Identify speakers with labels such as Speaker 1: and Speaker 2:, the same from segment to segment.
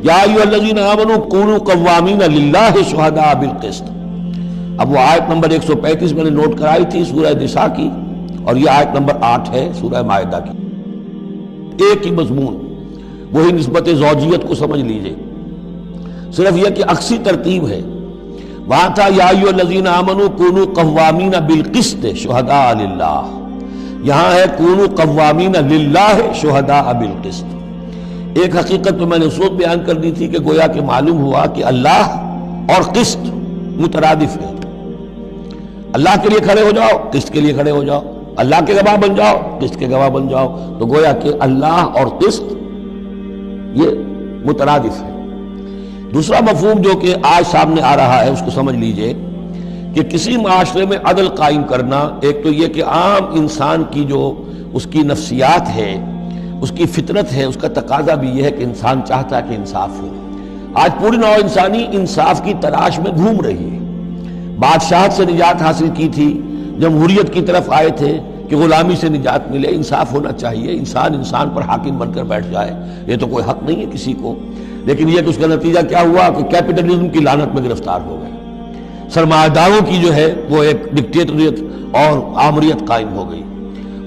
Speaker 1: یا ایھا الذین آمنوا کونوا قوامین للہ شہداء بالقسط۔ اب وہ آیت نمبر 135 میں نے نوٹ کرائی تھی سورہ نساء کی، اور یہ آیت نمبر 8 ہے سورہ مائدہ کی، ایک ہی مضمون، وہی نسبت زوجیت کو سمجھ لیجئے، صرف یہ کہ عکسی ترتیب ہے۔ وہاں تھا یا ایھا الذین آمنوا کونوا قوامین بالقسط شہداء للہ، یہاں ہے کونوا قوامین للہ شہداء بالقسط۔ ایک حقیقت تو میں نے اس وقت بیان کر دی تھی کہ گویا کہ معلوم ہوا کہ اللہ اور قسط مترادف ہے۔ اللہ کے لیے کھڑے ہو جاؤ، قسط کے لیے کھڑے ہو جاؤ، اللہ کے گواہ بن جاؤ، قسط کے گواہ بن جاؤ، تو گویا کہ اللہ اور قسط یہ مترادف ہے۔ دوسرا مفہوم جو کہ آج سامنے آ رہا ہے اس کو سمجھ لیجئے کہ کسی معاشرے میں عدل قائم کرنا، ایک تو یہ کہ عام انسان کی جو اس کی نفسیات ہے، اس کی فطرت ہے، اس کا تقاضا بھی یہ ہے کہ انسان چاہتا ہے کہ انصاف ہو۔ آج پوری نوع انسانی انصاف کی تلاش میں گھوم رہی ہے۔ بادشاہت سے نجات حاصل کی تھی، جمہوریت کی طرف آئے تھے کہ غلامی سے نجات ملے، انصاف ہونا چاہیے، انسان پر حاکم بن کر بیٹھ جائے، یہ تو کوئی حق نہیں ہے کسی کو۔ لیکن یہ کہ اس کا نتیجہ کیا ہوا کہ کیپٹلزم کی لعنت میں گرفتار ہو گئے، سرمایہ داروں کی جو ہے وہ ایک ڈکٹیٹریت اور آمریت قائم ہو گئی۔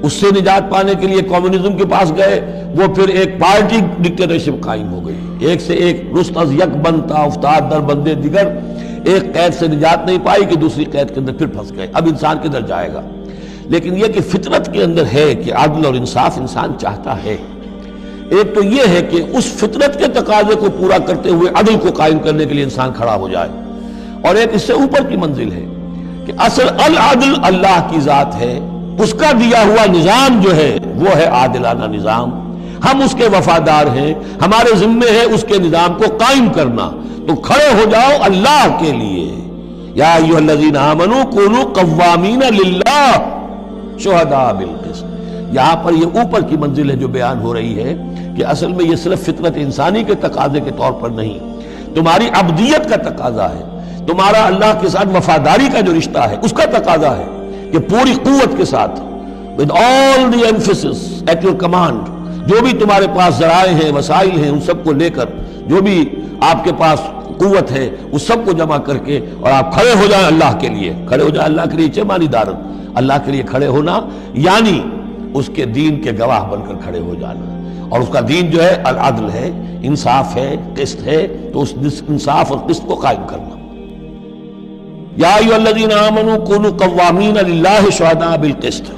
Speaker 1: اس سے نجات پانے کے لیے کمیونزم کے پاس گئے، وہ پھر ایک پارٹی ڈکٹیٹرشپ قائم ہو گئی، ایک سے ایک رست از یک بنتا افتاد در بندے دیگر، ایک قید سے نجات نہیں پائی کہ دوسری قید کے اندر پھر پھنس گئے۔ اب انسان کدھر جائے گا؟ لیکن یہ کہ فطرت کے اندر ہے کہ عدل اور انصاف انسان چاہتا ہے۔ ایک تو یہ ہے کہ اس فطرت کے تقاضے کو پورا کرتے ہوئے عدل کو قائم کرنے کے لیے انسان کھڑا ہو جائے، اور ایک اس سے اوپر کی منزل ہے کہ اصل العدل اللہ کی ذات ہے، اس کا دیا ہوا نظام جو ہے وہ ہے عادلانہ نظام، ہم اس کے وفادار ہیں، ہمارے ذمے ہے اس کے نظام کو قائم کرنا۔ تو کھڑے ہو جاؤ اللہ کے لیے، یا ایھا الذین آمنوا کونوا قوامین للہ شہداء بالقسط۔ یہاں پر یہ اوپر کی منزل ہے جو بیان ہو رہی ہے کہ اصل میں یہ صرف فطرت انسانی کے تقاضے کے طور پر نہیں، تمہاری عبدیت کا تقاضا ہے، تمہارا اللہ کے ساتھ وفاداری کا جو رشتہ ہے اس کا تقاضا ہے کہ پوری قوت کے ساتھ with all the emphasis at your command، جو بھی تمہارے پاس ذرائع ہیں، وسائل ہیں، ان سب کو لے کر، جو بھی آپ کے پاس قوت ہے اس سب کو جمع کر کے، اور آپ کھڑے ہو جائیں اللہ کے لیے۔ کھڑے ہو جائیں اللہ کے لیے چمانی دارن، اللہ کے لیے کھڑے ہونا یعنی اس کے دین کے گواہ بن کر کھڑے ہو جانا، اور اس کا دین جو ہے العدل ہے، انصاف ہے، قسط ہے، تو اس انصاف اور قسط کو قائم کرنا۔ یا ایھا الذین آمنوا کونوا قوامین للہ شہداء بالقسط۔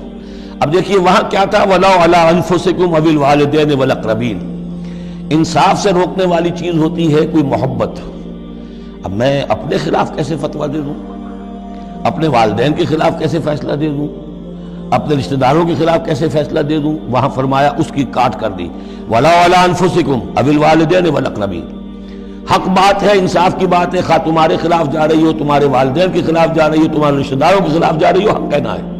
Speaker 1: اب دیکھیے وہاں کیا تھا، وَلَوْ عَلَىٰ أَنفُسِكُمْ أَوِ الْوَالِدَيْنِ وَالْأَقْرَبِينَ۔ انصاف سے روکنے والی چیز ہوتی ہے کوئی محبت۔ اب میں اپنے خلاف کیسے فتویٰ دے دوں، اپنے والدین کے خلاف کیسے فیصلہ دے دوں، اپنے رشتہ داروں کے خلاف کیسے فیصلہ دے دوں؟ وہاں فرمایا اس کی کاٹ کر دی، وَلَوْ عَلَىٰ أَنفُسِكُمْ أَوِ الْوَالِدَيْنِ وَالْأَقْرَبِينَ۔ حق بات ہے، انصاف کی بات ہے، خواہ تمہارے خلاف جا رہی ہو، تمہارے والدین کے خلاف جا رہی ہو، تمہارے رشتہ داروں کے خلاف جا رہی ہو، حق کہنا ہے۔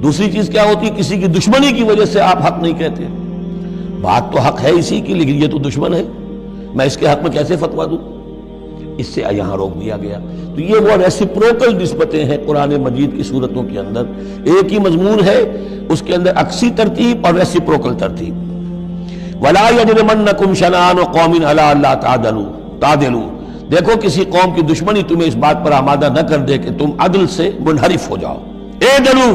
Speaker 1: دوسری چیز کیا ہوتی ہے، کسی کی دشمنی کی وجہ سے آپ حق نہیں کہتے، بات تو حق ہے اسی کی، لیکن یہ تو دشمن ہے، میں اس کے حق میں کیسے فتویٰ دوں؟ اس سے یہاں روک دیا گیا۔ تو یہ وہ ریسیپروکل نسبتیں ہیں قرآن مجید کی صورتوں کے اندر، ایک ہی مضمون ہے، اس کے اندر عکسی ترتیب اور ریسیپروکل ترتیب۔ وَلَا يَجْرِمَنَّكُمْ شَنَآنُ قَوْمٍ عَلَىٰ أَلَّا تَعْدِلُوا۔ دیکھو کسی قوم کی دشمنی تمہیں اس بات پر آمادہ نہ کر دے کہ تم عدل سے منحرف ہو جاؤ۔ اعدلوا،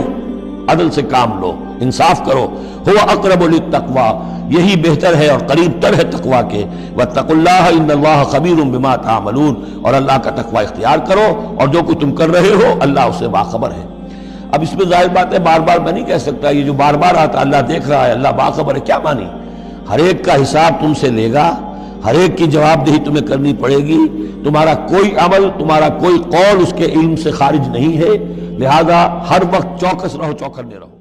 Speaker 1: عدل سے کام لو، انصاف کرو، هو اقرب للتقوی، یہی بہتر ہے اور قریب تر ہے تقوی کے، واتقوا اللہ ان اللہ خبیر بما تعملون، اور اللہ کا تقوی اختیار کرو، اور جو کچھ تم کر رہے ہو اللہ اس سے باخبر ہے۔ اب اس میں ظاہر بات ہے بار بار میں نہیں کہہ سکتا، یہ جو بار بار آتا اللہ دیکھ رہا ہے، اللہ باخبر ہے، کیا مانی؟ ہر ایک کا حساب تم سے لے گا، ہر ایک کی جواب دہی تمہیں کرنی پڑے گی، تمہارا کوئی عمل، تمہارا کوئی قول اس کے علم سے خارج نہیں ہے، لہذا ہر وقت چوکس رہو، چوکنے رہو۔